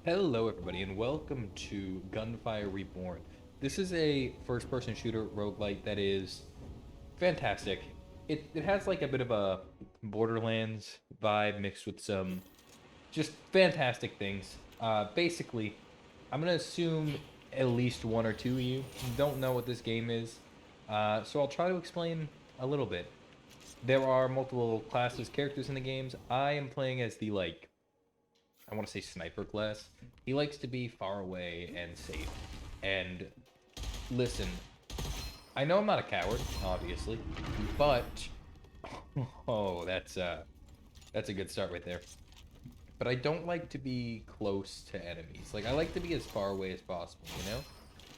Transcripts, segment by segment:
Hello everybody and welcome to Gunfire Reborn. This is a first-person shooter roguelite that is fantastic. It has like a bit of a Borderlands vibe mixed with some just fantastic things. Basically, I'm gonna assume at least one or two of you don't know what this game is. So I'll try to explain a little bit. There are multiple classes, characters in the games. I am playing as the I want to say sniper class. He likes to be far away and safe. And listen, I know I'm not a coward, obviously, but oh, that's a good start right there. But I don't like to be close to enemies. Like I like to be as far away as possible, you know?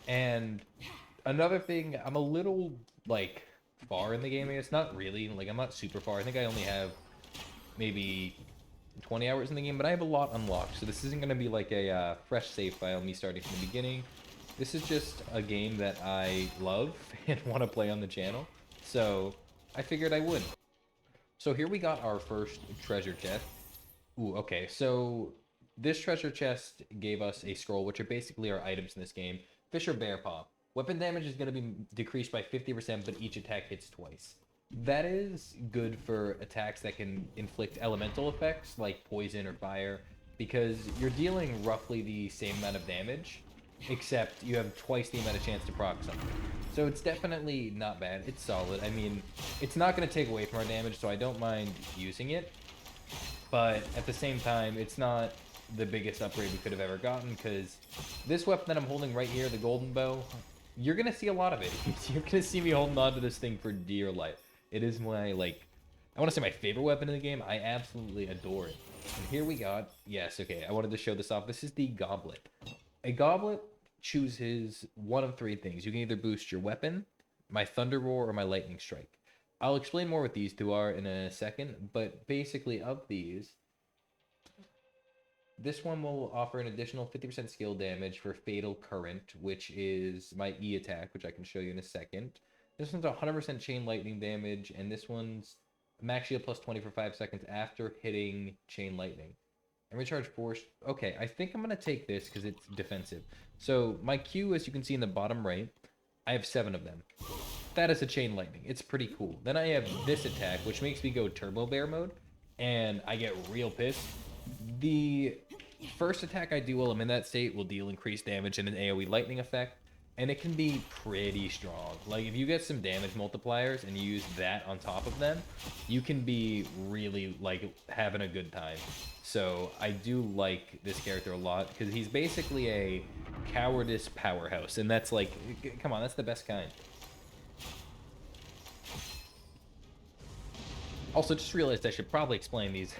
And another thing, I'm a little like far in the game. It's not really like I'm not super far. I think I only have maybe 20 hours in the game, but I have a lot unlocked, so this isn't going to be like a fresh save file, me starting from the beginning. This is just a game that I love and want to play on the channel, so I figured I would. So here we got our first treasure chest. Ooh, okay, so this treasure chest gave us a scroll, which are basically our items in this game. Fish or bear paw. Weapon damage is going to be decreased by 50%, but each attack hits twice. That is good for attacks that can inflict elemental effects like poison or fire, because you're dealing roughly the same amount of damage, except you have twice the amount of chance to proc something. So it's definitely not bad. It's solid. I mean, it's not going to take away from our damage, so I don't mind using it. But at the same time, it's not the biggest upgrade we could have ever gotten, because this weapon that I'm holding right here, the golden bow, you're going to see a lot of it. You're going to see me holding on to this thing for dear life. It is my, like, I want to say my favorite weapon in the game. I absolutely adore it. And here we got, yes, okay, I wanted to show this off. This is the goblet. A goblet chooses one of three things. You can either boost your weapon, my thunder roar, or my lightning strike. I'll explain more what these two are in a second, but basically of these, this one will offer an additional 50% skill damage for Fatal Current, which is my E attack, which I can show you in a second. This one's 100% chain lightning damage, and this one's max shield plus 20 for 5 seconds after hitting chain lightning. And recharge force. Okay, I think I'm going to take this because it's defensive. So my Q, as you can see in the bottom right, I have 7 of them. That is a chain lightning. It's pretty cool. Then I have this attack, which makes me go turbo bear mode, and I get real pissed. The first attack I do while I'm in that state will deal increased damage and an AoE lightning effect, and it can be pretty strong. Like, if you get some damage multipliers and you use that on top of them, you can be really, like, having a good time. So I do like this character a lot, because he's basically a cowardice powerhouse, and that's like, come on, that's the best kind. Also, just realized I should probably explain these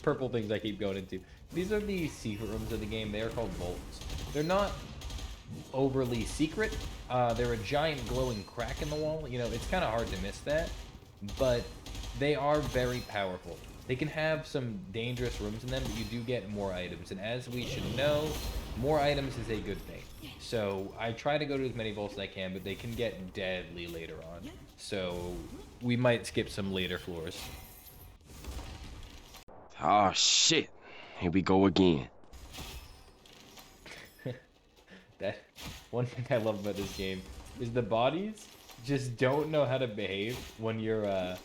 purple things I keep going into. These are the secret rooms of the game. They are called vaults. They're not overly secret. They're a giant glowing crack in the wall. You know, it's kind of hard to miss that, but they are very powerful. They can have some dangerous rooms in them, but you do get more items, and as we should know, more items is a good thing. So I try to go to as many vaults as I can, but they can get deadly later on. So we might skip some later floors. Oh shit. Here we go again. That one thing I love about this game is the bodies just don't know how to behave when you're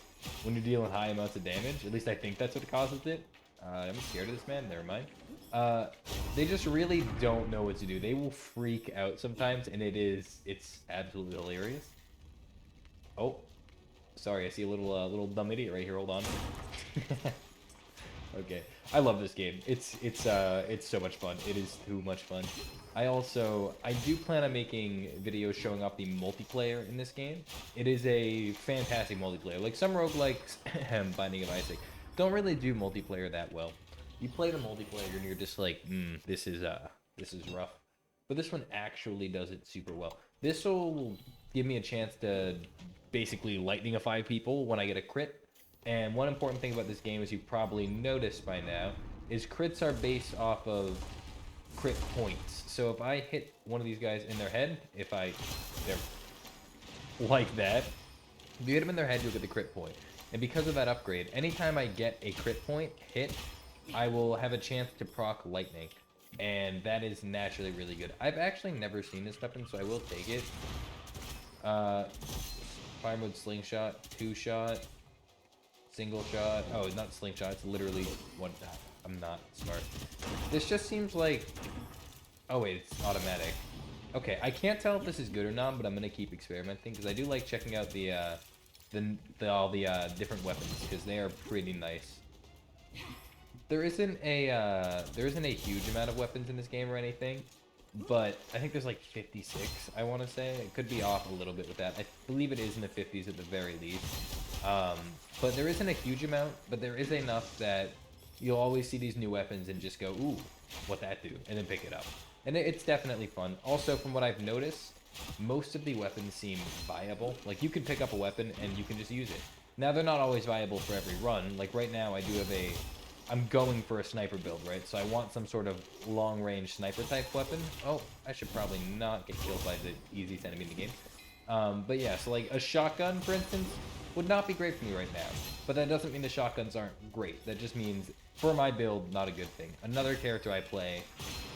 dealing high amounts of damage. At least I think that's what causes it. I'm scared of this man. Never mind. They just really don't know what to do. They will freak out sometimes, and it's absolutely hilarious. Oh, sorry. I see a little dumb idiot right here. Hold on. Okay, I love this game. It's so much fun. It is too much fun. I do plan on making videos showing off the multiplayer in this game. It is a fantastic multiplayer. Like some roguelikes, Binding of Isaac, don't really do multiplayer that well. You play the multiplayer and you're just like, this is rough. But this one actually does it super well. This will give me a chance to basically lightningify people when I get a crit. And one important thing about this game, as you've probably noticed by now, is crits are based off of crit points. So if I hit one of these guys in their head, they're like that, if you hit them in their head, you'll get the crit point. And because of that upgrade, anytime I get a crit point hit, I will have a chance to proc lightning. and that is naturally really good. I've actually never seen this weapon, so I will take it. Fire mode slingshot, 2-shot, single shot. Oh, not slingshot, it's literally one. I'm not smart. This just seems like, oh wait, it's automatic. Okay, I can't tell if this is good or not, but I'm gonna keep experimenting because I do like checking out all the different weapons because they are pretty nice. There isn't a huge amount of weapons in this game or anything, but I think there's like 56, I want to say. It could be off a little bit with that. I believe it is in the 50s at the very least. But there isn't a huge amount, but there is enough that you'll always see these new weapons and just go, ooh, what that do? And then pick it up. And it's definitely fun. Also, from what I've noticed, most of the weapons seem viable. Like, you can pick up a weapon and you can just use it. Now, they're not always viable for every run. Like, right now, I'm going for a sniper build, right? So I want some sort of long-range sniper-type weapon. Oh, I should probably not get killed by the easiest enemy in the game. But yeah, so like a shotgun, for instance, would not be great for me right now. But that doesn't mean the shotguns aren't great. That just means, for my build, not a good thing. Another character I play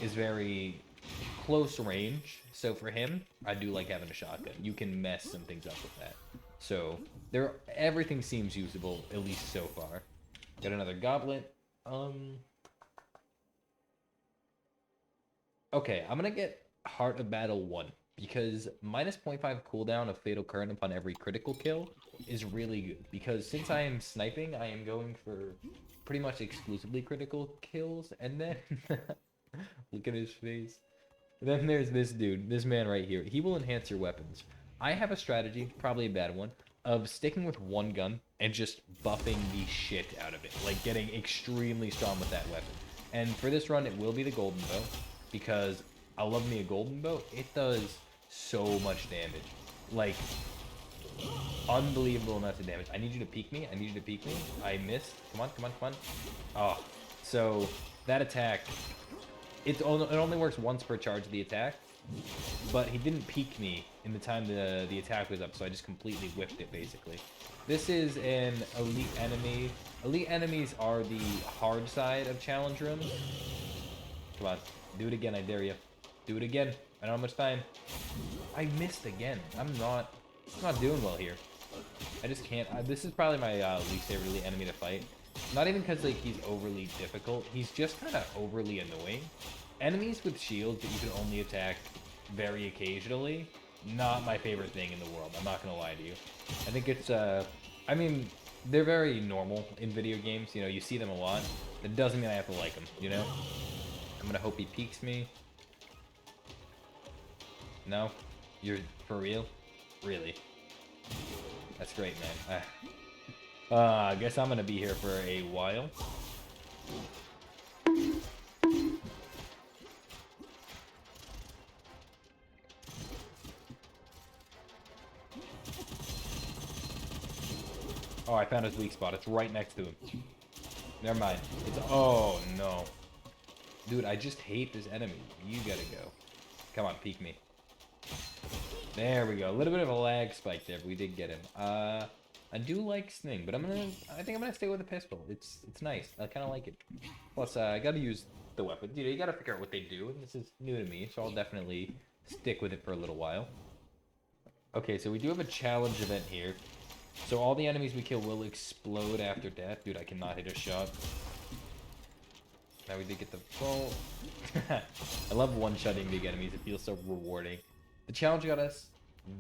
is very close range. So for him, I do like having a shotgun. You can mess some things up with that. So everything seems usable, at least so far. Got another goblet. Okay, I'm gonna get Heart of Battle 1 because minus 0.5 cooldown of Fatal Current upon every critical kill is really good. Because since I am sniping, I am going for pretty much exclusively critical kills. And then, look at his face. Then there's this dude, this man right here. He will enhance your weapons. I have a strategy, probably a bad one, of sticking with one gun and just buffing the shit out of it. Like getting extremely strong with that weapon. And for this run, it will be the golden bow. Because I love me a golden bow. It does so much damage. Like, unbelievable amounts of damage. I need you to peek me. I need you to peek me. I missed. Come on, come on, come on. Oh, so that attack, it only works once per charge of the attack. But he didn't peek me in the time the attack was up, so I just completely whiffed it, basically. This is an elite enemy. Elite enemies are the hard side of challenge rooms. Come on. Do it again, I dare you. Do it again. I don't have much time. I missed again. I'm not doing well here. I just can't. This is probably my least favorite elite enemy to fight. Not even because like he's overly difficult. He's just kind of overly annoying. Enemies with shields that you can only attack very occasionally, not my favorite thing in the world. I'm not gonna lie to you. I think it's I mean, they're very normal in video games. You know, you see them a lot. That doesn't mean I have to like them. You know. I'm gonna hope he peeks me. No? You're for real? Really? That's great, man. I guess I'm gonna be here for a while. Oh, I found his weak spot. It's right next to him. Never mind. Oh, no. Dude, I just hate this enemy. You gotta go. Come on, peek me. There we go. A little bit of a lag spike there, but we did get him. I do like Sting, but I think I'm gonna stay with the pistol. It's nice. I kind of like it. Plus, I gotta use the weapons. You know, you gotta figure out what they do, and this is new to me, so I'll definitely stick with it for a little while. Okay, so we do have a challenge event here. So all the enemies we kill will explode after death. Dude, I cannot hit a shot. Now we did get the full. I love one-shotting big enemies. It feels so rewarding. The challenge got us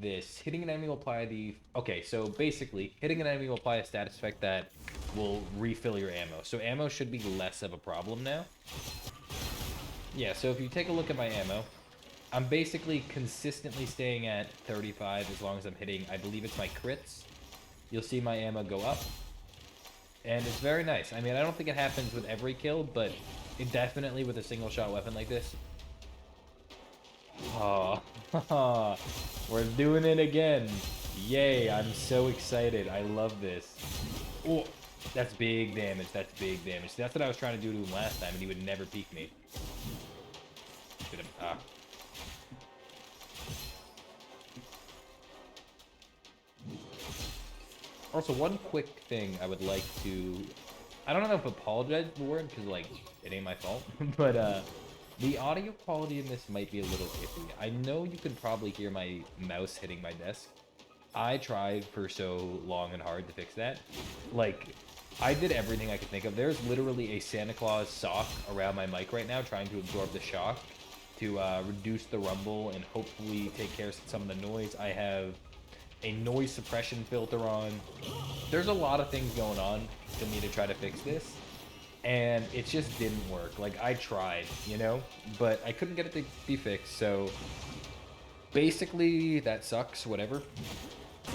this. Hitting an enemy will apply the... Okay, so basically, hitting an enemy will apply a status effect that will refill your ammo. So ammo should be less of a problem now. Yeah, so if you take a look at my ammo, I'm basically consistently staying at 35 as long as I'm hitting, I believe it's my crits. You'll see my ammo go up. And it's very nice. I mean, I don't think it happens with every kill, but it definitely with a single shot weapon like this. Oh, we're doing it again. Yay, I'm so excited. I love this. Oh, that's big damage. That's big damage. That's what I was trying to do to him last time, and he would never peek me. Get him. Ah. Also, one quick thing I would like to... I don't know if apologize is the word, because, like, it ain't my fault. But, The audio quality in this might be a little iffy. I know you can probably hear my mouse hitting my desk. I tried for so long and hard to fix that. Like, I did everything I could think of. There's literally a Santa Claus sock around my mic right now trying to absorb the shock to reduce the rumble and hopefully take care of some of the noise. I have a noise suppression filter on. There's a lot of things going on for me to try to fix this, and it just didn't work. Like, I tried, you know, but I couldn't get it to be fixed. So basically that sucks, whatever.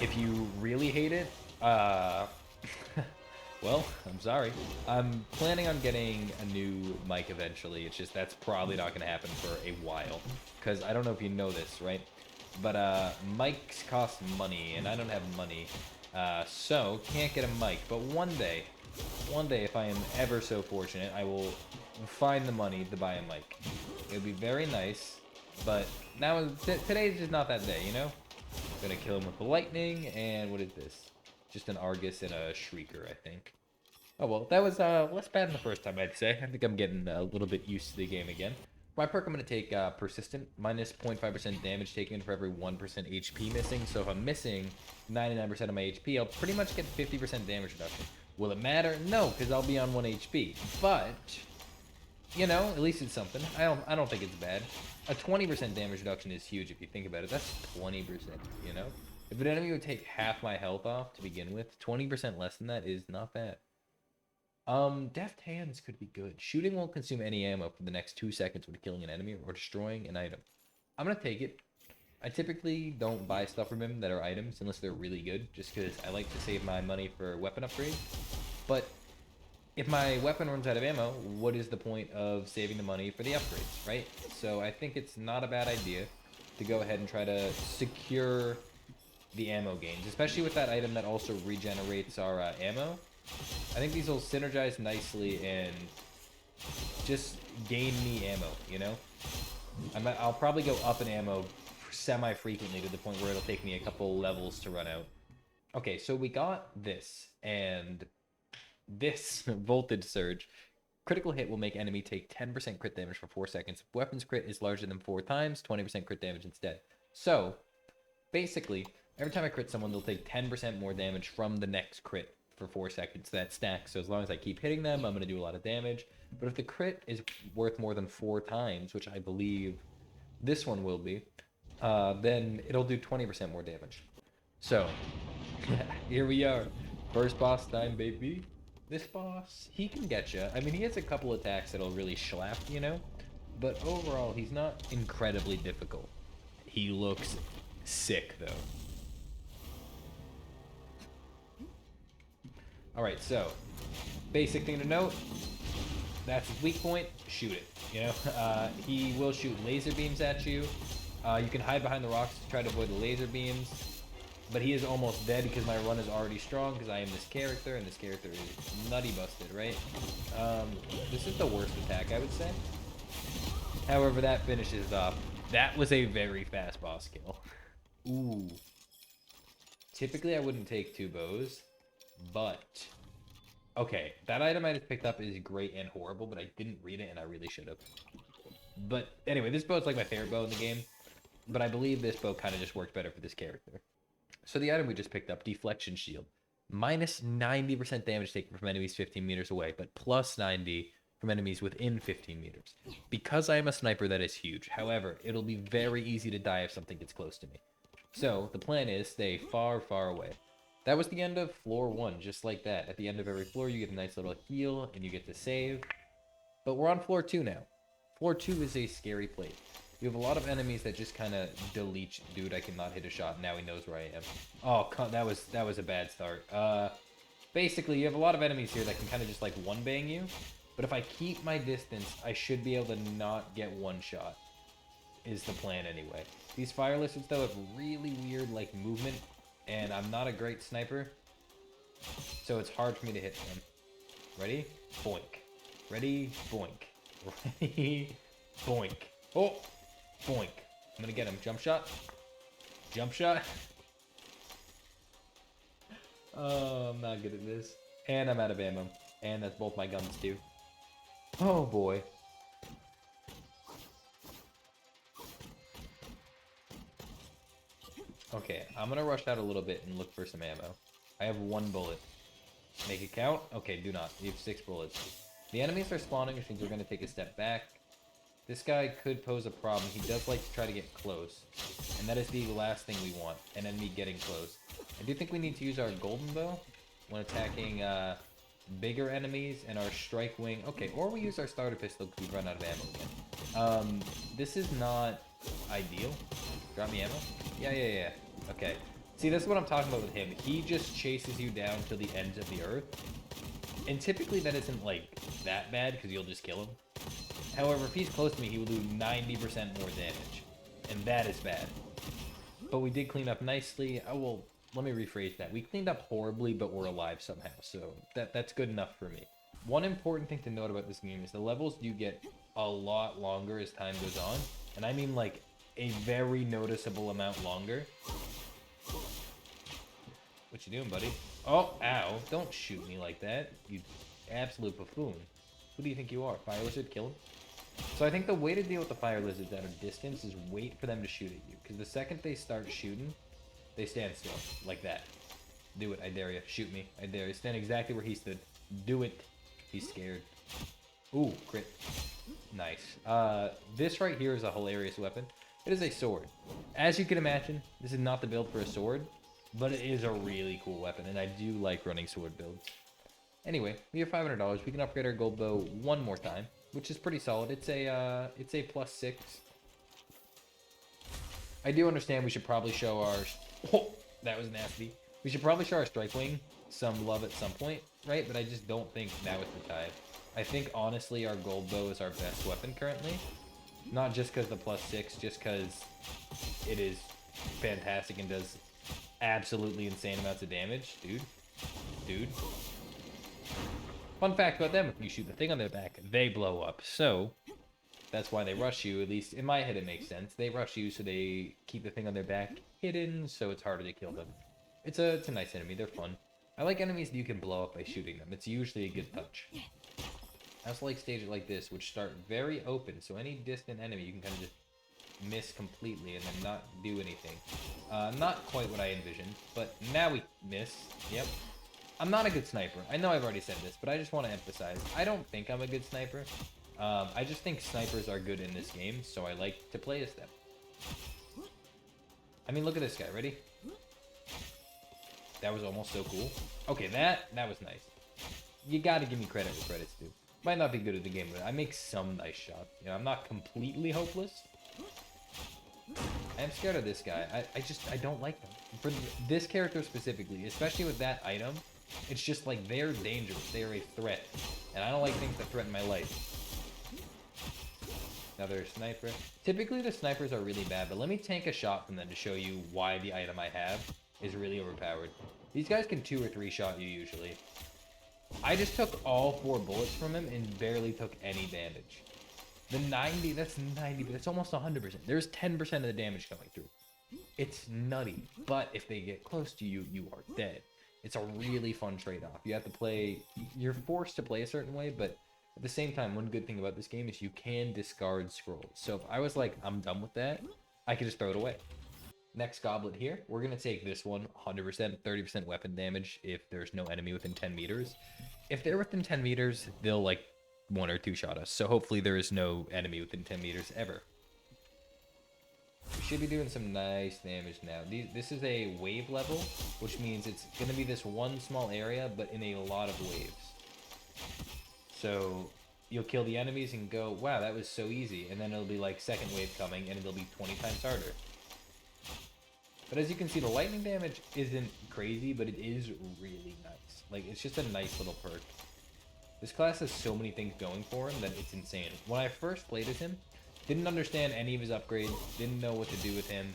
If you really hate it, well, I'm sorry. I'm planning on getting a new mic eventually. It's just that's probably not going to happen for a while, because I don't know if you know this, right? But mics cost money, and I don't have money, so can't get a mic. But one day, if I am ever so fortunate, I will find the money to buy a mic. It would be very nice, but now today is just not that day, you know? I'm gonna kill him with the lightning, and what is this? Just an Argus and a Shrieker, I think. Oh well, that was less bad than the first time, I'd say. I think I'm getting a little bit used to the game again. For my perk, I'm going to take Persistent, minus 0.5% damage taken for every 1% HP missing. So if I'm missing 99% of my HP, I'll pretty much get 50% damage reduction. Will it matter? No, because I'll be on 1 HP. But, you know, at least it's something. I don't think it's bad. A 20% damage reduction is huge if you think about it. That's 20%, you know? If an enemy would take half my health off to begin with, 20% less than that is not bad. Deft Hands could be good. Shooting won't consume any ammo for the next 2 seconds when killing an enemy or destroying an item. I'm gonna take it. I typically don't buy stuff from him that are items unless they're really good, just because I like to save my money for weapon upgrades. But if my weapon runs out of ammo, what is the point of saving the money for the upgrades, right? So I think it's not a bad idea to go ahead and try to secure the ammo gains, especially with that item that also regenerates our ammo. I think these will synergize nicely and just gain me ammo, you know? I'll probably go up in ammo semi-frequently to the point where it'll take me a couple levels to run out. Okay, so we got this, and this Voltage Surge. Critical hit will make enemy take 10% crit damage for 4 seconds. If weapons crit is larger than 4 times, 20% crit damage instead. So, basically, every time I crit someone, they'll take 10% more damage from the next crit for 4 seconds. That stacks, so as long as I keep hitting them, I'm going to do a lot of damage. But if the crit is worth more than 4 times, which I believe this one will be, then it'll do 20% more damage. So, here we are. First boss time, baby. This boss, he can get you. I mean, he has a couple attacks that'll really schlap, you know? But overall, he's not incredibly difficult. He looks sick, though. Alright, so, basic thing to note, that's his weak point, shoot it, you know? He will shoot laser beams at you. You can hide behind the rocks to try to avoid the laser beams. But he is almost dead because my run is already strong because I am this character, and this character is nutty busted, right? This is the worst attack, I would say. However, that finishes off. That was a very fast boss kill. Ooh. Typically, I wouldn't take 2 bows, but... Okay, that item I just picked up is great and horrible, but I didn't read it, and I really should have. But anyway, this bow is like my favorite bow in the game, but I believe this bow kind of just worked better for this character. So the item we just picked up, Deflection Shield. Minus 90% damage taken from enemies 15 meters away, but plus 90 from enemies within 15 meters. Because I am a sniper, that is huge. However, it'll be very easy to die if something gets close to me. So the plan is stay far, far away. That was the end of floor 1, just like that. At the end of every floor, you get a nice little heal, and you get to save. But we're on floor 2 now. Floor 2 is a scary place. You have a lot of enemies that just kind of delete. Dude, I cannot hit a shot. Now he knows where I am. Oh, that was a bad start. Basically, you have a lot of enemies here that can kind of just like one-bang you. But if I keep my distance, I should be able to not get one shot. Is the plan anyway. These fire lizards, though, have really weird like movement. And I'm not a great sniper. So it's hard for me to hit them. Ready? Boink. Ready? Boink. Ready? Boink. Oh! Boink. I'm gonna get him. Jump shot. Jump shot. Oh, I'm not good at this. And I'm out of ammo. And that's both my guns too. Oh boy. Okay, I'm gonna rush out a little bit and look for some ammo. I have 1 bullet. Make it count? Okay, do not. You have 6 bullets. The enemies are spawning, which means we're gonna take a step back. This guy could pose a problem. He does like to try to get close. And that is the last thing we want, an enemy getting close. I do think we need to use our golden bow when attacking bigger enemies, and our strike wing. Okay, or we use our starter pistol because we run out of ammo again. This is not ideal. Drop me ammo? Yeah. Okay. See, that's what I'm talking about with him. He just chases you down to the ends of the earth. And typically that isn't, like, that bad because you'll just kill him. However, if he's close to me, he will do 90% more damage. And that is bad. But we did clean up nicely. Oh, well, let me rephrase that. We cleaned up horribly, but we're alive somehow. So that's good enough for me. One important thing to note about this game is the levels do get a lot longer as time goes on. And I mean, like, a very noticeable amount longer. What you doing, buddy? Oh, ow. Don't shoot me like that, you absolute buffoon. Who do you think you are? Fire lizard? Kill him? So I think the way to deal with the fire lizards at a distance is wait for them to shoot at you. Because the second they start shooting, they stand still. Like that. Do it, I dare you. Shoot me, I dare you. Stand exactly where he stood. Do it. He's scared. Ooh, crit. Nice. This right here is a hilarious weapon. It is a sword. As you can imagine, this is not the build for a sword, but it is a really cool weapon, and I do like running sword builds. Anyway, we have $500. We can upgrade our gold bow 1 more time, which is pretty solid. It's a +6. I do understand we should probably show our... Oh, that was nasty. We should probably show our strike wing some love at some point, right? But I just don't think now is the time. I think, honestly, our gold bow is our best weapon currently. Not just because the +6, just because it is fantastic and does absolutely insane amounts of damage. Dude. Fun fact about them, if you shoot the thing on their back, they blow up. So, that's why they rush you. At least in my head it makes sense. They rush you so they keep the thing on their back hidden, so it's harder to kill them. It's a nice enemy. They're fun. I like enemies that you can blow up by shooting them. It's usually a good touch. I also like stages like this, which start very open, so any distant enemy you can kind of just miss completely and then not do anything. Not quite what I envisioned, but now we miss. Yep. I'm not a good sniper. I know I've already said this, but I just want to emphasize, I don't think I'm a good sniper. I just think snipers are good in this game, so I like to play as them. I mean, look at this guy. Ready? That was almost so cool. Okay, that was nice. You gotta give me credit where credit's due. Might not be good at the game, but I make some nice shots. You know, I'm not completely hopeless. I am scared of this guy. I don't like him. For this character specifically, especially with that item, it's just like they're dangerous. They are a threat. And I don't like things that threaten my life. Another sniper. Typically the snipers are really bad, but let me tank a shot from them to show you why the item I have is really overpowered. These guys can 2 or 3 shot you usually. I just took all 4 bullets from him and barely took any damage. The 90, that's 90, but it's almost 100%. There's 10% of the damage coming through. It's nutty, but if they get close to you, you are dead. It's a really fun trade-off. You have to play, you're forced to play a certain way, but at the same time, one good thing about this game is you can discard scrolls. So if I was like, I'm done with that, I could just throw it away. Next goblet here, we're going to take this one, 100%, 30% weapon damage if there's no enemy within 10 meters. If they're within 10 meters, they'll like 1 or 2 shot us. So hopefully there is no enemy within 10 meters ever. We should be doing some nice damage now. This is a wave level, which means it's going to be this one small area, but in a lot of waves. So you'll kill the enemies and go, wow, that was so easy. And then it'll be like second wave coming, and it'll be 20 times harder. But as you can see, the lightning damage isn't crazy, but it is really nice. Like, it's just a nice little perk. This class has so many things going for him that it's insane. When I first played as him, didn't understand any of his upgrades, didn't know what to do with him,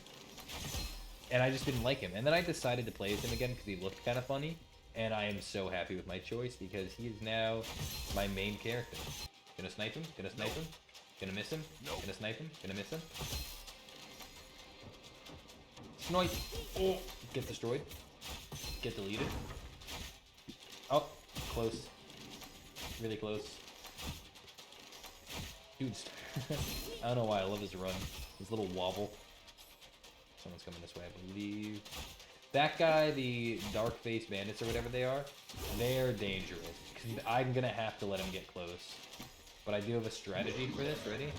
and I just didn't like him. And then I decided to play as him again because he looked kind of funny, and I am so happy with my choice because he is now my main character. Gonna snipe him, gonna snipe him, gonna miss him, gonna snipe him, gonna miss him. Snipe! Oh! Get destroyed. Get deleted. Oh, close. Really close. Dude, I don't know why I love his run. His little wobble. Someone's coming this way, I believe. That guy, the dark face bandits or whatever they are, they're dangerous. I'm gonna have to let him get close. But I do have a strategy for this. Ready?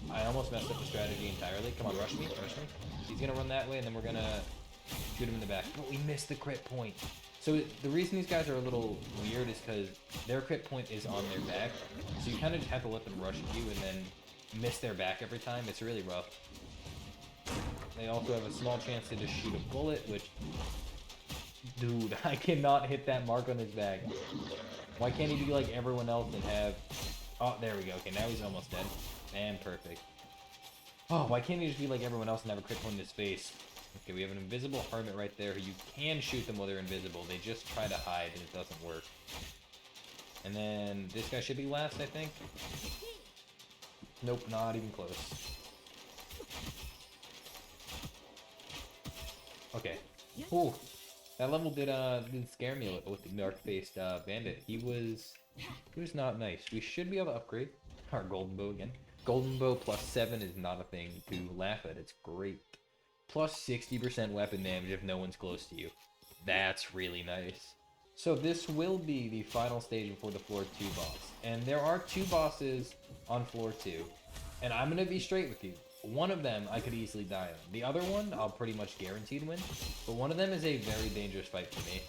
I almost messed up the strategy entirely. Come on, rush me, rush me. He's gonna run that way, and then we're gonna shoot him in the back. But we missed the crit point. So the reason these guys are a little weird is because their crit point is on their back. So you kind of just have to let them rush at you and then miss their back every time. It's really rough. They also have a small chance to just shoot a bullet, which... Dude, I cannot hit that mark on his back. Why can't he be like everyone else and have... Oh, there we go. Okay, now he's almost dead. And perfect. Oh, why can't he just be like everyone else and have a crit point in his face? Okay, we have an invisible hermit right there who you can shoot them while they're invisible. They just try to hide and it doesn't work. And then this guy should be last, I think. Nope, not even close. Okay. Ooh, that level didn't scare me a little with the dark-faced bandit. He was not nice. We should be able to upgrade our golden bow again. Golden bow plus 7 is not a thing to laugh at. It's great. Plus 60% weapon damage if no one's close to you. That's really nice. So this will be the final stage before the floor 2 boss. And there are 2 bosses on floor 2. And I'm gonna be straight with you. One of them I could easily die on. The other one I'll pretty much guaranteed win. But one of them is a very dangerous fight for me.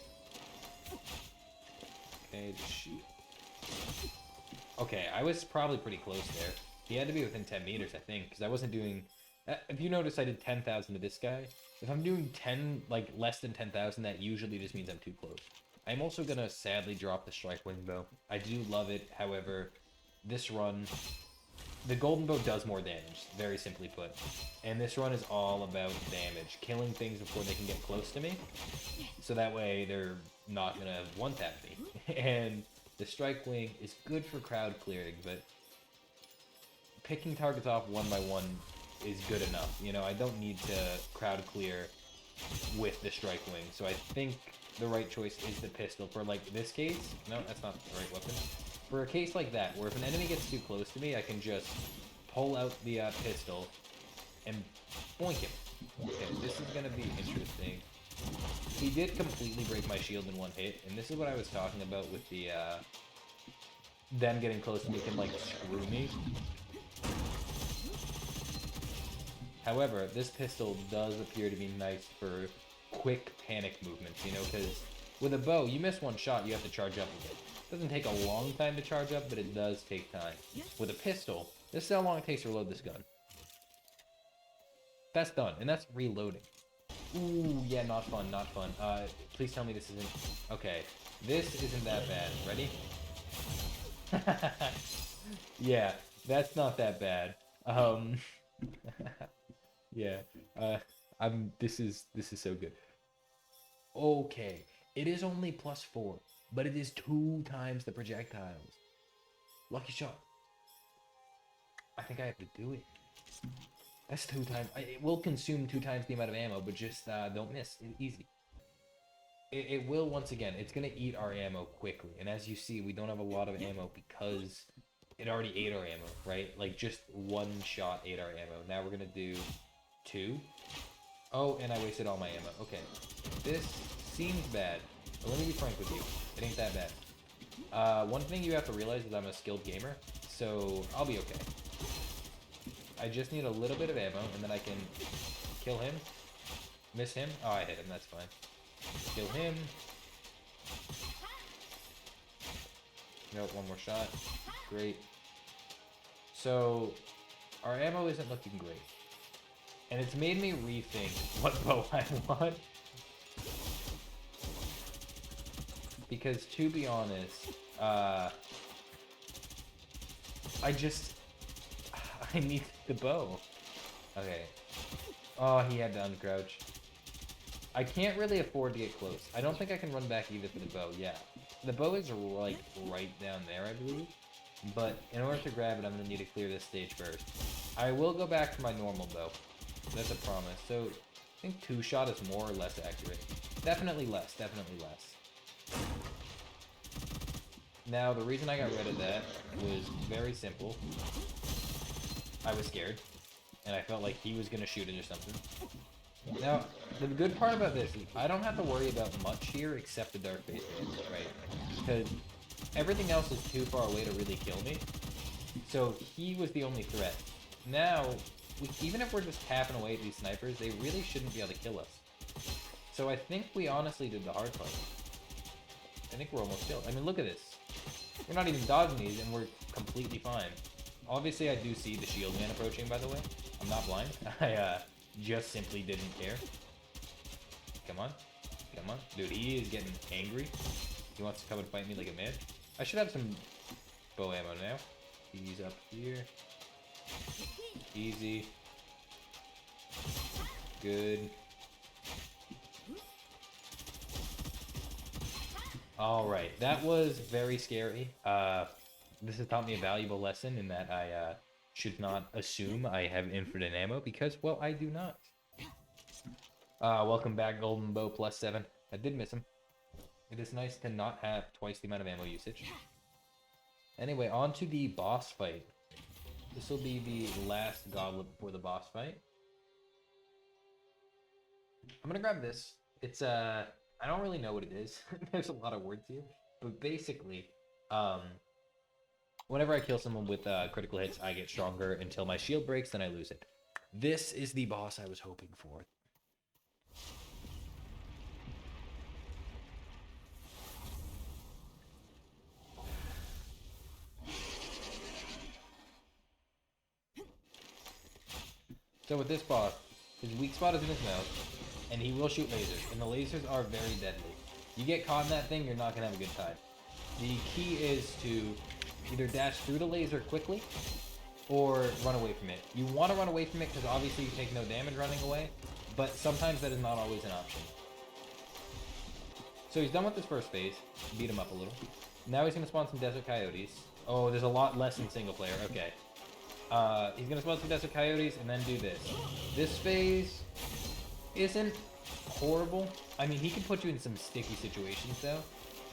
Okay, just shoot. Okay, I was probably pretty close there. He had to be within 10 meters, I think, because I wasn't doing... If you notice, I did 10,000 to this guy. If I'm doing 10, like, less than 10,000, that usually just means I'm too close. I'm also gonna sadly drop the strike wing bow. I do love it, however, this run... The golden bow does more damage, very simply put. And this run is all about damage. Killing things before they can get close to me. So that way they're not gonna one-tap me. And the strike wing is good for crowd clearing, but picking targets off one by one is good enough. You know, I don't need to crowd clear with the strike wing. So I think the right choice is the pistol. For like this case, no, that's not the right weapon. For a case like that, where if an enemy gets too close to me, I can just pull out the pistol and boink him. Okay, this is gonna be interesting. He did completely break my shield in one hit, and this is what I was talking about with the them getting close to me can like screw me. However, this pistol does appear to be nice for quick panic movements, you know, because with a bow, you miss one shot, you have to charge up a bit. It doesn't take a long time to charge up, but it does take time. With a pistol, this is how long it takes to reload this gun. That's done, and that's reloading. Ooh, yeah, not fun, not fun. Please tell me this isn't... Okay, this isn't that bad. Ready? Yeah, that's not that bad. Yeah, this is so good. Okay, it is only +4, but it is 2 times the projectiles. Lucky shot. I think I have to do it. That's 2 times. It will consume 2 times the amount of ammo, but just don't miss. Easy. It will, once again, it's going to eat our ammo quickly. And as you see, we don't have a lot of ammo because it already ate our ammo, right? Like, just 1 shot ate our ammo. Now we're going to do 2. Oh, and I wasted all my ammo. Okay. This seems bad, but let me be frank with you. It ain't that bad. One thing you have to realize is I'm a skilled gamer, so I'll be okay. I just need a little bit of ammo, and then I can kill him. Miss him. Oh, I hit him. That's fine. Kill him. Nope, 1 more shot. Great. So, our ammo isn't looking great. And it's made me rethink what bow I want. Because, to be honest, I need the bow. Okay. Oh, he had to uncrouch. I can't really afford to get close. I don't think I can run back either for the bow. Yeah. The bow is, like, right down there, I believe. But in order to grab it, I'm going to need to clear this stage first. I will go back to my normal bow. That's a promise. So, I think 2-shot is more or less accurate. Definitely less. Definitely less. Now, the reason I got rid of that was very simple. I was scared. and I felt like he was gonna shoot it or something. Now, the good part about this is I don't have to worry about much here except the Dark Phase Dance, right? Because everything else is too far away to really kill me. So he was the only threat. Now, even if we're just tapping away at these snipers, they really shouldn't be able to kill us. So I think we honestly did the hard part. I think we're almost killed. I mean, look at this. We're not even dodging these, and we're completely fine. Obviously, I do see the shield man approaching, by the way. I'm not blind. I just simply didn't care. Come on. Come on. Dude, he is getting angry. He wants to come and fight me like a man. I should have some bow ammo now. He's up here. Easy. Good. Alright, that was very scary. This has taught me a valuable lesson in that I should not assume I have infinite ammo because, well, I do not. Welcome back, Golden Bow +7. I did miss him. It is nice to not have twice the amount of ammo usage. Anyway, on to the boss fight. This will be the last goblet before the boss fight. I'm gonna grab this. It's I don't really know what it is. There's a lot of words here, but basically, whenever I kill someone with critical hits, I get stronger until my shield breaks, then I lose it. This is the boss I was hoping for. So with this boss, his weak spot is in his mouth, and he will shoot lasers, and the lasers are very deadly. You get caught in that thing, you're not going to have a good time. The key is to either dash through the laser quickly, or run away from it. You want to run away from it because obviously you take no damage running away, but sometimes that is not always an option. So he's done with this first phase, beat him up a little. Now he's going to spawn some Desert Coyotes. Oh, there's a lot less in single player, okay. He's going to spawn some Desert Coyotes and then do this. This phase isn't horrible. I mean, he can put you in some sticky situations though,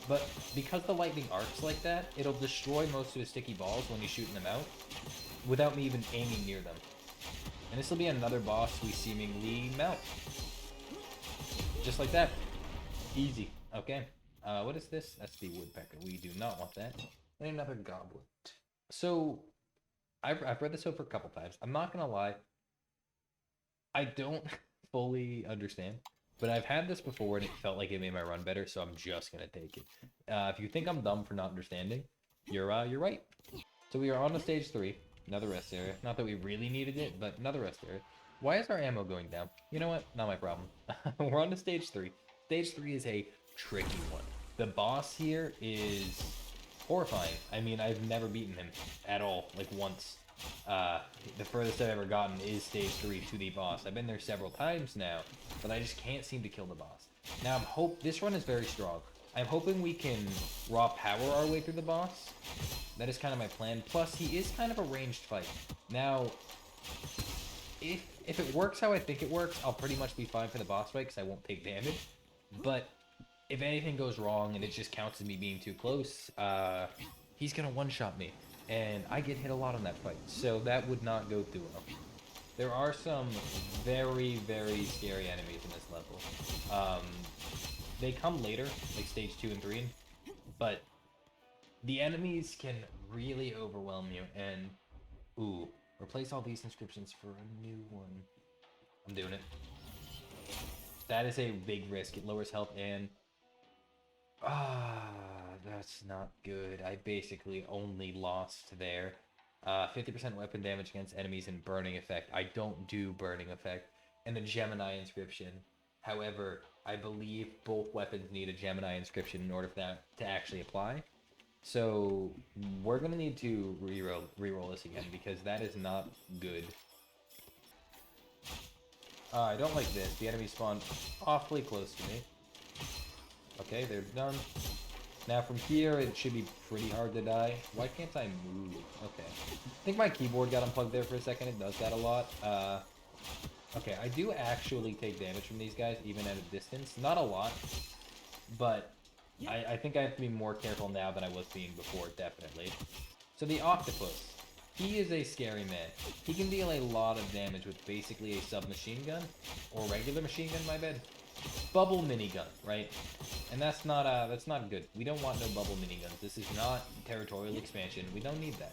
but because the lightning arcs like that, it'll destroy most of his sticky balls when he's shooting them out without me even aiming near them. And this will be another boss we seemingly melt. Just like that. Easy. Okay. What is this? That's the woodpecker. We do not want that. And another goblet. So, I've read this over a couple times. I'm not gonna lie. I don't fully understand, but I've had this before and it felt like it made my run better, so I'm just gonna take it. If you think I'm dumb for not understanding, you're right. So we are on to stage 3, another rest area. Not that we really needed it, but another rest area. Why is our ammo going down? You know what? Not my problem. We're on to stage 3. Stage 3 is a tricky one. The boss here is horrifying. I mean, I've never beaten him at all, like once. The furthest I've ever gotten is stage 3 to the boss. I've been there several times now, but I just can't seem to kill the boss. Now, this run is very strong. I'm hoping we can raw power our way through the boss. That is kind of my plan. Plus, he is kind of a ranged fight. Now, if it works how I think it works, I'll pretty much be fine for the boss fight because I won't take damage. But if anything goes wrong and it just counts as me being too close, he's gonna one-shot me. And I get hit a lot on that fight, so that would not go too well. There are some very, very scary enemies in this level. They come later, like stage 2 and 3, but the enemies can really overwhelm you, and ooh, replace all these inscriptions for a new one. I'm doing it. That is a big risk. It lowers health and that's not good. I basically only lost there. 50% weapon damage against enemies and burning effect. I don't do burning effect. And the Gemini inscription. However, I believe both weapons need a Gemini inscription in order for that to actually apply. So we're gonna need to reroll this again because that is not good. I don't like this. The enemies spawn awfully close to me. Okay, they're done. Now from here, it should be pretty hard to die. Why can't I move? Okay. I think my keyboard got unplugged there for a second. It does that a lot. Okay, I do actually take damage from these guys, even at a distance. Not a lot, but I think I have to be more careful now than I was being before, definitely. So the octopus. He is a scary man. He can deal a lot of damage with basically a submachine gun, or regular machine gun, my bad. Bubble minigun, right? And that's not good. We don't want no bubble miniguns. This is not territorial expansion. We don't need that.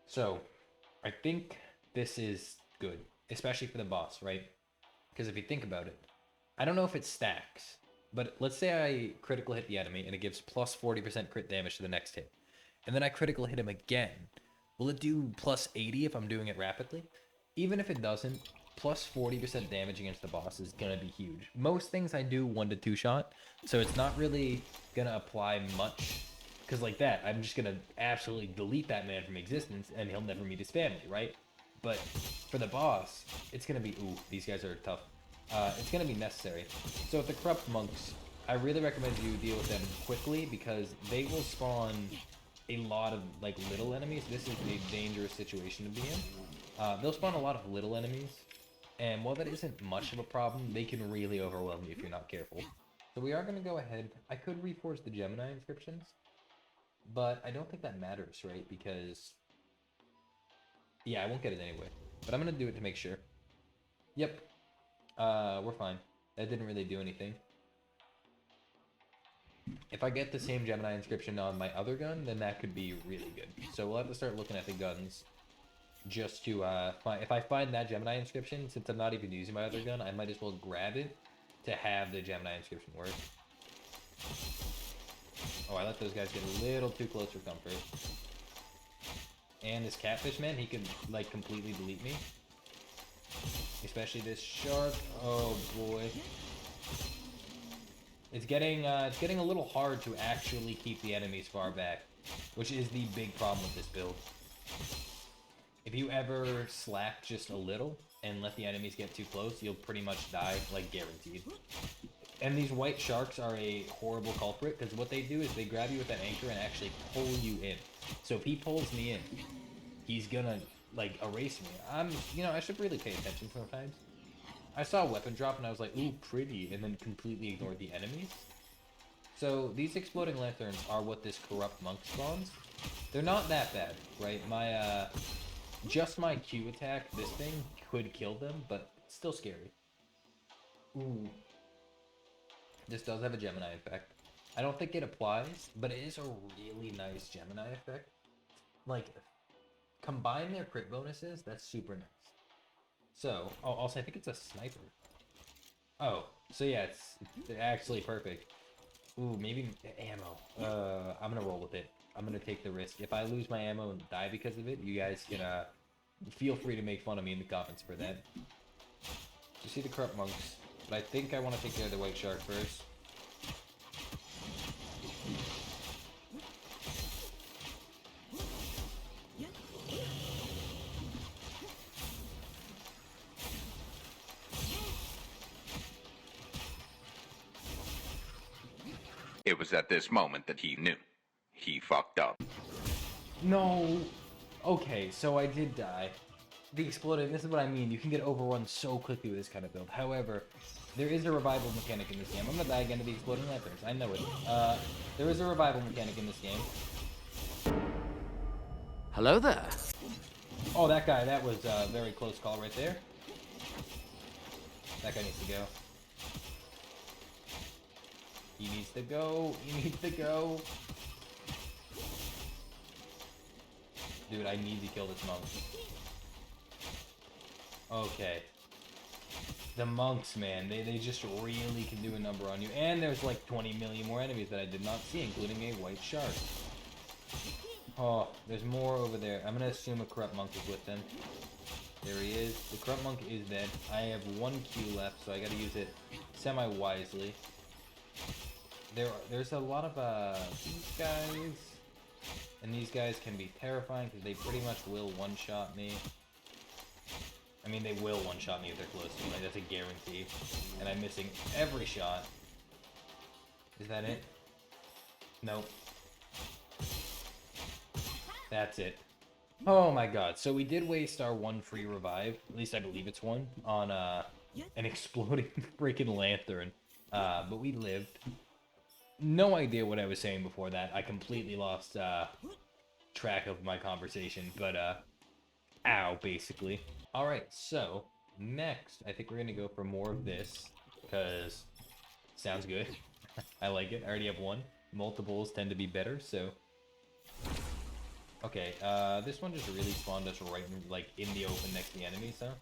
So, I think this is good, especially for the boss, right? Because if you think about it, I don't know if it stacks, but let's say I critical hit the enemy and it gives plus 40% crit damage to the next hit. And then I critical hit him again. Will it do plus 80 if I'm doing it rapidly? Even if it doesn't, plus 40% damage against the boss is going to be huge. Most things I do 1 to 2 shot, so it's not really going to apply much. Because like that, I'm just going to absolutely delete that man from existence and he'll never meet his family, right? But for the boss, it's going to be, ooh, these guys are tough. It's going to be necessary. So with the corrupt monks, I really recommend you deal with them quickly because they will spawn a lot of like little enemies. This is a dangerous situation to be in. They'll spawn a lot of little enemies, and while that isn't much of a problem, they can really overwhelm you if you're not careful. So we are going to go ahead. I could reforge the Gemini inscriptions, but I don't think that matters, right? Because yeah, I won't get it anyway. But I'm going to do it to make sure. Yep. We're fine. That didn't really do anything. If I get the same Gemini inscription on my other gun, then that could be really good. So we'll have to start looking at the guns just to find. If I find that Gemini inscription, since I'm not even using my other gun, I might as well grab it to have the Gemini inscription work. Oh, I let those guys get a little too close for comfort. And this catfish man, he could like completely delete me. Especially this shark. Oh boy. It's getting a little hard to actually keep the enemies far back, which is the big problem with this build. If you ever slack just a little and let the enemies get too close, you'll pretty much die, like guaranteed. And these white sharks are a horrible culprit because what they do is they grab you with that anchor and actually pull you in. So if he pulls me in, he's gonna like erase me. I should really pay attention sometimes. I saw a weapon drop and I was like, ooh, pretty, and then completely ignored the enemies. So these exploding lanterns are what this corrupt monk spawns. They're not that bad, right? Just my Q attack, this thing, could kill them, but it's still scary. Ooh. This does have a Gemini effect. I don't think it applies, but it is a really nice Gemini effect. Like, combine their crit bonuses, that's super nice. So, also I think it's a sniper. Oh, so yeah, it's actually perfect. Ooh, maybe ammo. I'm gonna roll with it. I'm gonna take the risk. If I lose my ammo and die because of it, you guys can feel free to make fun of me in the comments for that. You see the corrupt monks, but I think I want to take care of the white shark first. It was at this moment that he knew. He fucked up. No. Okay, so I did die. The exploding, this is what I mean. You can get overrun so quickly with this kind of build. However, there is a revival mechanic in this game. I'm gonna die again to the exploding lanterns. I know it. There is a revival mechanic in this game. Hello there. Oh, that guy, that was a very close call right there. That guy needs to go. He needs to go. He needs to go. Dude, I need to kill this monk. Okay. The monks, man, they just really can do a number on you. And there's like 20 million more enemies that I did not see, including a white shark. Oh, there's more over there. I'm gonna assume a corrupt monk is with them. There he is. The corrupt monk is dead. I have 1 Q left, so I gotta use it semi-wisely. There's a lot of these guys, and these guys can be terrifying because they pretty much will one-shot me. I mean, they will one-shot me if they're close to me, like that's a guarantee. And I'm missing every shot. Is that it? Nope. That's it. Oh my god, so we did waste our 1 free revive, at least I believe it's 1, on an exploding freaking lantern. But we lived. No idea what I was saying before that. I completely lost track of my conversation, but ow, basically. All right, so next, I think we're gonna go for more of this because sounds good. I like it. I already have one. Multiples tend to be better, so. Okay, this one just really spawned us right in, like in the open next to the enemies, huh?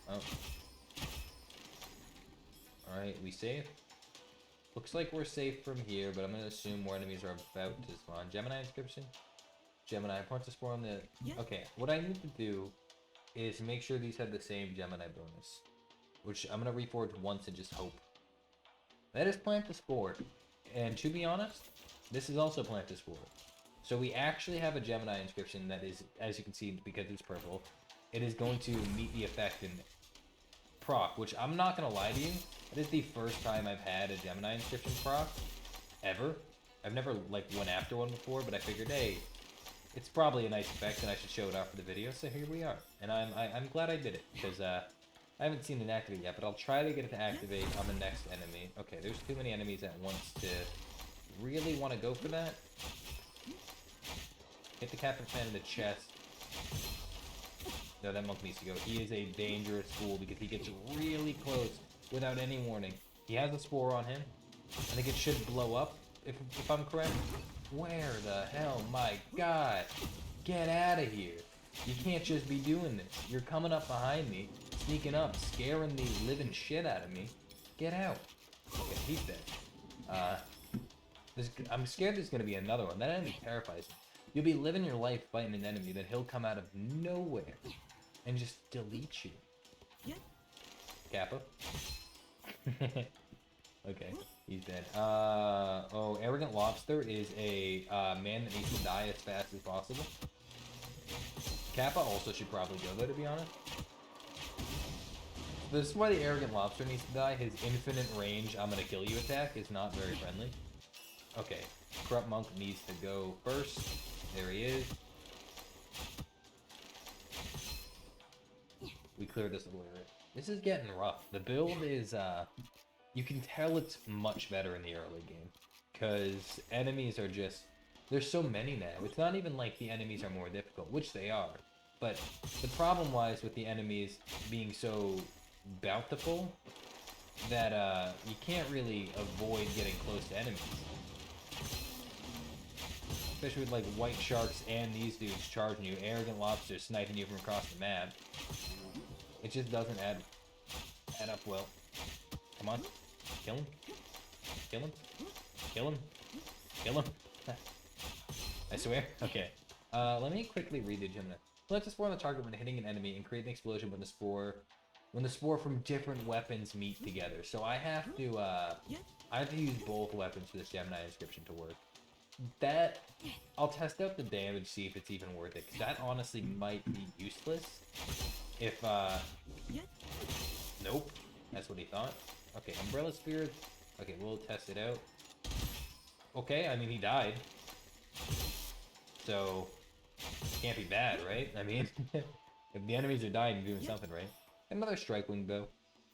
Oh. Alright, we safe? Looks like we're safe from here, but I'm gonna assume more enemies are about to spawn. Gemini inscription? Gemini, points to spawn the... Okay, what I need to do is make sure these have the same Gemini bonus. Which I'm gonna reforge once and just hope. That is plant to spore. And to be honest, this is also plant to spore. So we actually have a Gemini inscription that is, as you can see, because it's purple, it is going to meet the effect in proc, which I'm not gonna lie to you, it is the first time I've had a Gemini inscription proc, ever. I've never, like, went after one before, but I figured, hey, it's probably a nice effect and I should show it off for the video, so here we are. And I'm glad I did it, because I haven't seen it activate yet, but I'll try to get it to activate on the next enemy. Okay, there's too many enemies at once to really want to go for that. Hit the Captain Fan in the chest. No, that monk needs to go. He is a dangerous fool because he gets really close without any warning. He has a spore on him. I think it should blow up, if I'm correct. Where the hell? My God. Get out of here. You can't just be doing this. You're coming up behind me, sneaking up, scaring the living shit out of me. Get out. Okay, he's dead. I'm scared there's going to be another one. That enemy terrifies me. You'll be living your life fighting an enemy, then he'll come out of nowhere and just delete you. Kappa. Okay, he's dead. Oh, Arrogant Lobster is a man that needs to die as fast as possible. Kappa also should probably go though, to be honest. This is why the Arrogant Lobster needs to die. His infinite range, I'm gonna kill you attack is not very friendly. Okay, Corrupt Monk needs to go first. There he is. We cleared this little area. This is getting rough. The build is, you can tell it's much better in the early game. Because enemies are just, there's so many now. It's not even like the enemies are more difficult, which they are. But the problem lies with the enemies being so bountiful that you can't really avoid getting close to enemies. Especially with like white sharks and these dudes charging you, Arrogant Lobster sniping you from across the map. It just doesn't add up well. Come on. Kill him. Kill him. Kill him. Kill him. I swear. Okay. Let me quickly read the Gemini. Let the spore on the target when hitting an enemy and create an explosion when the spore from different weapons meet together. So I have to use both weapons for this Gemini inscription to work. That, I'll test out the damage, see if it's even worth it, because that honestly might be useless. If, nope, that's what he thought. Okay, Umbrella Spirit, okay, we'll test it out. Okay, I mean, he died. So, can't be bad, right? I mean, if the enemies are dying, you're doing something right. Another Strike-Wing bow.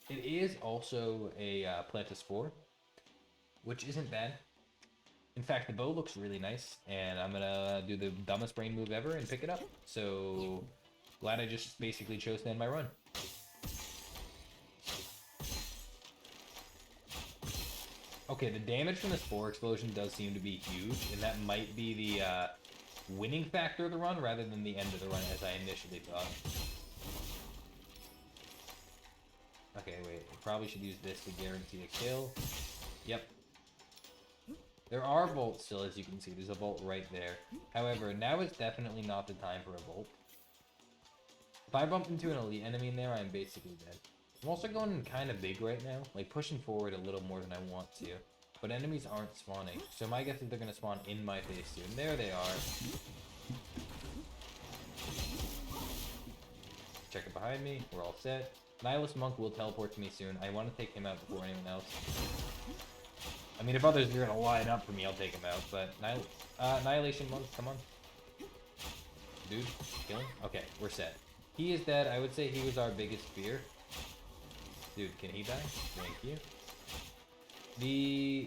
It is also a Plantospore, which isn't bad. In fact, the bow looks really nice, and I'm gonna do the dumbest brain move ever and pick it up. So, glad I just basically chose to end my run. Okay, the damage from the spore explosion does seem to be huge, and that might be the winning factor of the run rather than the end of the run as I initially thought. Okay, wait, probably should use this to guarantee a kill. Yep. There are vaults still, as you can see. There's a vault right there. However, now is definitely not the time for a vault. If I bump into an elite enemy in there, I'm basically dead. I'm also going kind of big right now, like pushing forward a little more than I want to. But enemies aren't spawning, so my guess is they're going to spawn in my face soon. There they are. Check it behind me. We're all set. Nihilist Monk will teleport to me soon. I want to take him out before anyone else. I mean, if others are going to line up for me, I'll take him out, but Annihilation Monk, come on. Dude, kill him? Okay, we're set. He is dead. I would say he was our biggest fear. Dude, can he die? Thank you.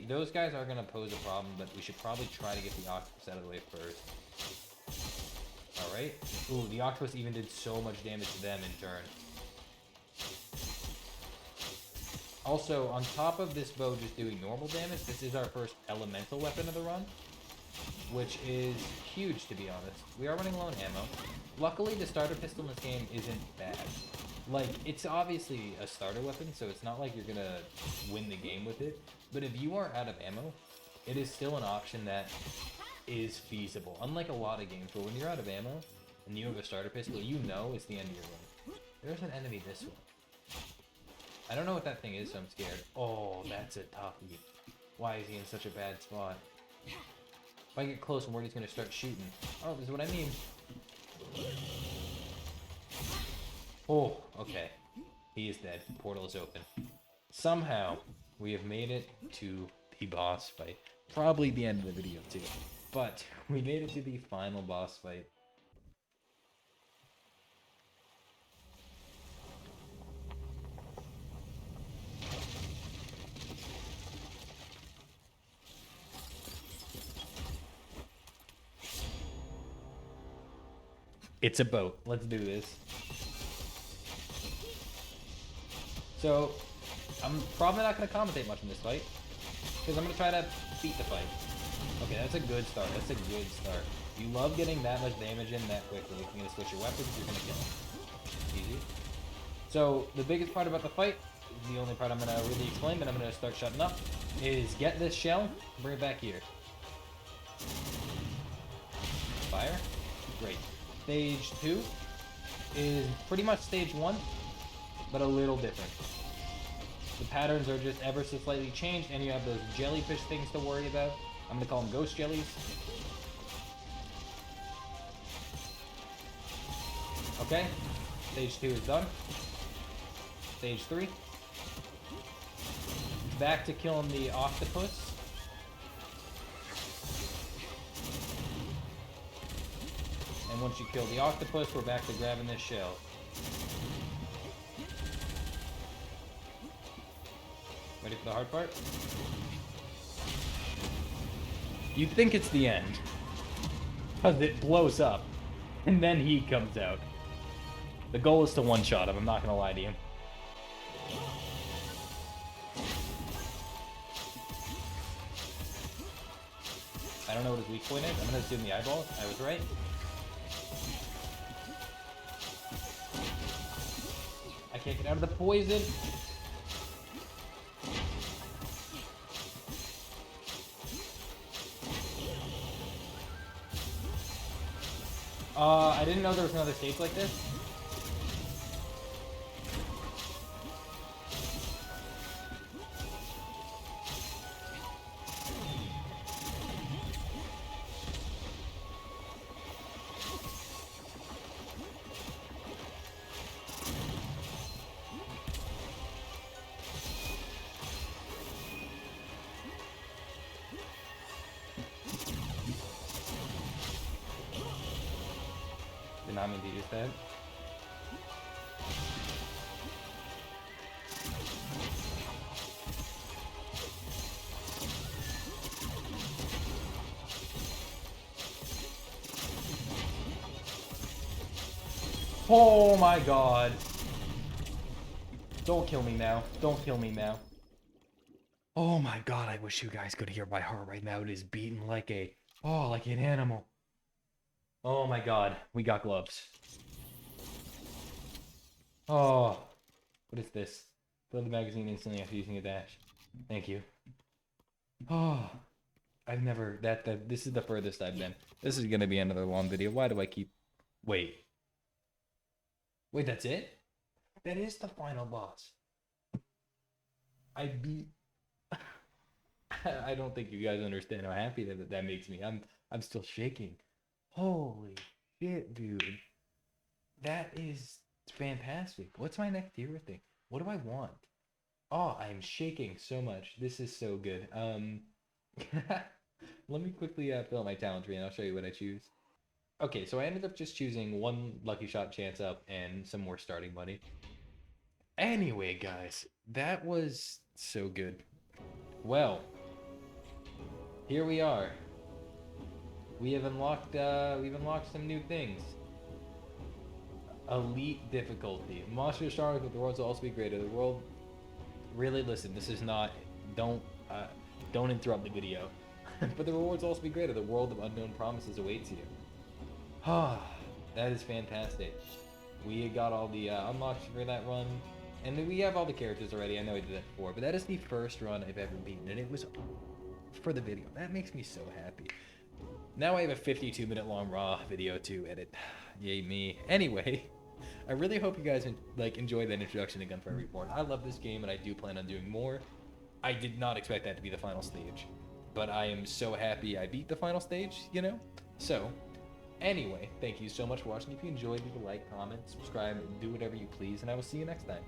Those guys are going to pose a problem, but we should probably try to get the Octopus out of the way first. right? Ooh, the octopus even did so much damage to them in turn. Also, on top of this bow just doing normal damage, this is our first elemental weapon of the run, which is huge, to be honest. We are running low on ammo. Luckily, the starter pistol in this game isn't bad. Like, it's obviously a starter weapon, so it's not like you're gonna win the game with it. But if you are out of ammo, it is still an option that is feasible. Unlike a lot of games where when you're out of ammo and you have a starter pistol, you know it's the end of your run. There's an enemy this way. I don't know what that thing is, so I'm scared. Oh, that's a toughie. Why is he in such a bad spot? If I get close, I'm worried he's gonna start shooting. Oh, this is what I mean. Oh, okay. He is dead. Portal is open. Somehow, we have made it to the boss fight. Probably the end of the video, too. But, we made it to the final boss fight. It's a boat. Let's do this. So, I'm probably not going to commentate much on this fight, because I'm going to try to beat the fight. Okay, that's a good start. That's a good start. You love getting that much damage in that quickly. You're going to switch your weapons, you're going to kill him. Easy. So, the biggest part about the fight, the only part I'm going to really explain, then I'm going to start shutting up, is get this shell, bring it back here. Fire. Great. Stage 2 is pretty much stage 1, but a little different. The patterns are just ever so slightly changed, and you have those jellyfish things to worry about. I'm going to call them ghost jellies. Okay, stage 2 is done. Stage 3. Back to killing the octopus. And once you kill the octopus, we're back to grabbing this shell. Ready for the hard part? You'd think it's the end, because it blows up, and then he comes out. The goal is to one-shot him, I'm not gonna lie to you. I don't know what his weak point is. I'm gonna assume the eyeball. I was right. I can't get out of the poison. I didn't know there was another stage like this. Did not mean to use that. Oh my god. Don't kill me now. Don't kill me now. Oh my god, I wish you guys could hear my heart right now. It is beating like like an animal. Oh my god, we got gloves. Oh, what is this? Fill the magazine instantly after using a dash. Thank you. Oh, I've never, this is the furthest I've been. This is gonna be another long video. Why do I keep, wait, that's it? That is the final boss. I beat, I don't think you guys understand how happy that makes me. I'm still shaking. Holy shit, dude. That is fantastic. What's my next hero thing? What do I want? Oh, I'm shaking so much. This is so good. Let me quickly fill out my talent tree and I'll show you what I choose. Okay, so I ended up just choosing one lucky shot chance up and some more starting money. Anyway, guys, that was so good. Well, here we are. We've unlocked some new things. Elite difficulty. Monster stronger, but the worlds will also be greater. The world. Really, listen. This is not. Don't don't interrupt the video. But the rewards will also be greater. The world of unknown promises awaits you. Ah, that is fantastic. We got all the unlocks for that run, and then we have all the characters already. I know I did that before, but that is the first run I've ever beaten, and it was for the video. That makes me so happy. Now I have a 52-minute long raw video to edit. Yay me. Anyway, I really hope you guys enjoyed that introduction to Gunfire Reborn. I love this game, and I do plan on doing more. I did not expect that to be the final stage, but I am so happy I beat the final stage, you know? So, anyway, thank you so much for watching. If you enjoyed, leave a like, comment, subscribe, do whatever you please, and I will see you next time.